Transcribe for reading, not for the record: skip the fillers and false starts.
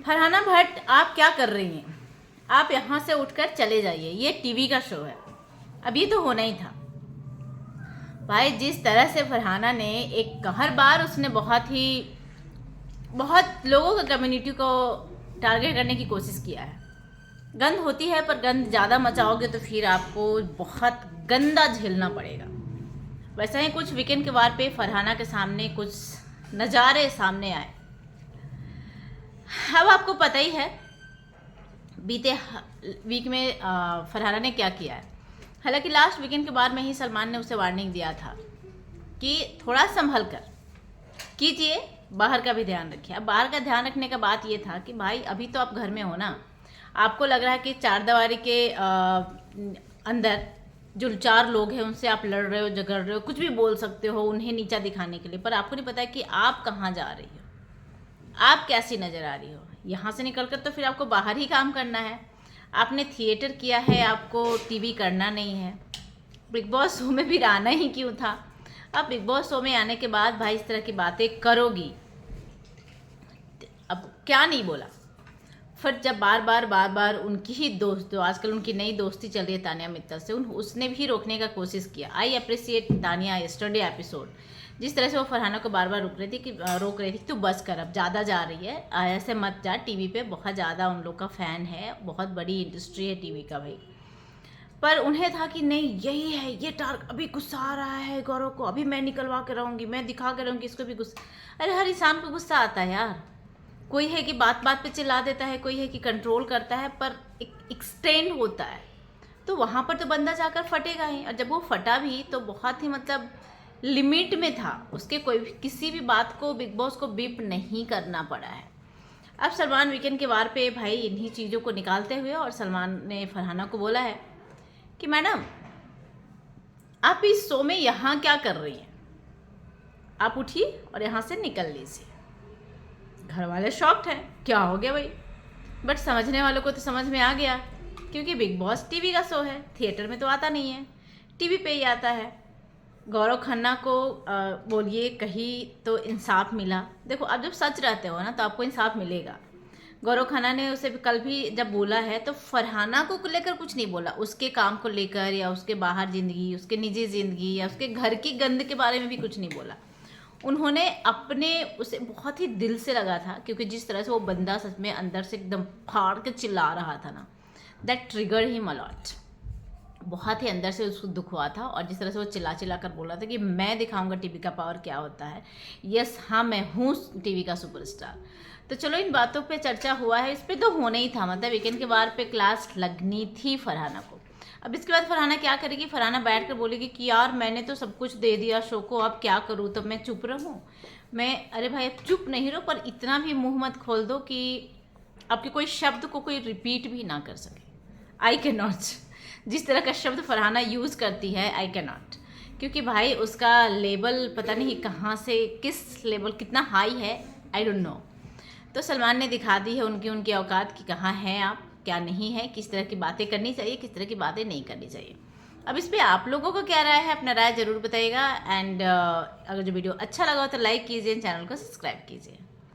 फरहाना भट्ट, आप क्या कर रही हैं? आप यहाँ से उठकर चले जाइए, ये टीवी का शो है। अब ये तो होना ही था भाई। जिस तरह से फरहाना ने हर बार उसने बहुत लोगों का कम्युनिटी को टारगेट करने की कोशिश किया है। गंद होती है, पर गंद ज़्यादा मचाओगे तो फिर आपको बहुत गंदा झेलना पड़ेगा। वैसा ही कुछ वीकेंड के वार पे फरहाना के सामने कुछ नज़ारे सामने आए। अब आपको पता ही है बीते वीक में फरहाना ने क्या किया है। हालांकि लास्ट वीकेंड के बाद में ही सलमान ने उसे वार्निंग दिया था कि थोड़ा संभल कर कीजिए, बाहर का भी ध्यान रखिए। अब बाहर का ध्यान रखने का बात ये था कि भाई अभी तो आप घर में हो ना, आपको लग रहा है कि चार दीवारी के अंदर जो चार लोग हैं उनसे आप लड़ रहे हो, झगड़ रहे हो, कुछ भी बोल सकते हो उन्हें नीचा दिखाने के लिए, पर आपको नहीं पता है कि आप कहाँ जा रही हो, आप कैसी नज़र आ रही हो। यहाँ से निकलकर तो फिर आपको बाहर ही काम करना है। आपने थिएटर किया है, आपको टीवी करना नहीं है। बिग बॉस शो में भी आना ही क्यों था? अब बिग बॉस शो में आने के बाद भाई इस तरह की बातें करोगी, अब क्या नहीं बोला। फिर जब बार बार उनकी ही दोस्त, जो आजकल उनकी नई दोस्ती चल रही है तानिया मित्तल से, उसने भी रोकने का कोशिश किया। आई अप्रिसिएट तानिया यस्टरडे एपिसोड, जिस तरह से वो फरहाना को बार बार रोक रही थी, तो बस कर, अब ज़्यादा जा रही है, ऐसे मत जा। टीवी पे बहुत ज़्यादा उन लोग का फ़ैन है, बहुत बड़ी इंडस्ट्री है टीवी का भाई। पर उन्हें था कि नहीं यही है, ये टारगेट, अभी गुस्सा आ रहा है गौरव को, अभी मैं निकलवा के रहूँगी, मैं दिखा के रहूँगी इसको भी गुस्सा। अरे हर इंसान को गुस्सा आता है यार। कोई है कि बात बात पे चिल्ला देता है, कोई है कि कंट्रोल करता है, पर एक एक्सटेंड होता है, तो वहाँ पर तो बंदा जाकर फटेगा ही। और जब वो फटा भी तो बहुत ही मतलब लिमिट में था, उसके कोई किसी भी बात को बिग बॉस को बीप नहीं करना पड़ा है। अब सलमान वीकेंड के वार पे भाई इन्हीं चीज़ों को निकालते हुए, और सलमान ने फरहाना को बोला है कि मैडम आप इस शो में यहाँ क्या कर रही हैं, आप उठिए और यहाँ से निकल लीजिए। घर वाले शॉक्ड हैं, क्या हो गया भाई, बट समझने वालों को तो समझ में आ गया, क्योंकि बिग बॉस टीवी का शो है, थिएटर में तो आता नहीं है, टीवी पे ही आता है। गौरव खन्ना को बोलिए कहीं तो इंसाफ मिला। देखो अब जब सच रहते हो ना तो आपको इंसाफ मिलेगा। गौरव खन्ना ने उसे कल भी जब बोला है तो फरहाना को लेकर कुछ नहीं बोला, उसके काम को लेकर या उसके बाहर ज़िंदगी, उसके निजी ज़िंदगी या उसके घर की गंद के बारे में भी कुछ नहीं बोला। उन्होंने अपने उसे बहुत ही दिल से लगा था, क्योंकि जिस तरह से वो बंदा सच में अंदर से एकदम फाड़ के चिल्ला रहा था ना, that trigger him a lot. बहुत ही अंदर से उसको दुख हुआ था, और जिस तरह से वो चिल्ला कर बोला था कि मैं दिखाऊंगा टीवी का पावर क्या होता है। यस हाँ, मैं हूँ टीवी का सुपरस्टार। तो चलो इन बातों पे चर्चा हुआ है, इस पर तो होना ही था, मतलब वीकेंड के बार पे क्लास लगनी थी फरहाना को। अब इसके बाद फरहाना क्या करेगी? फरहाना बैठ कर बोलेगी कि यार मैंने तो सब कुछ दे दिया शो को, अब क्या करूँ, तो मैं चुप रहूँ? अरे भाई अब चुप नहीं रहो, पर इतना भी मुंह मत खोल दो कि आपके कोई शब्द को कोई रिपीट भी ना कर सके। आई कैन नॉट, जिस तरह का शब्द फरहाना यूज़ करती है, आई कैन नॉट, क्योंकि भाई उसका लेवल पता नहीं कहाँ से किस लेवल कितना हाई है, आई डोंट नो। तो सलमान ने दिखा दी है उनकी औकात कि कहाँ हैं आप, क्या नहीं है, किस तरह की बातें करनी चाहिए, किस तरह की बातें नहीं करनी चाहिए। अब इस पर आप लोगों को क्या राय है, अपना राय ज़रूर बताइएगा। एंड अगर जो वीडियो अच्छा लगा हो तो लाइक कीजिए, चैनल को सब्सक्राइब कीजिए।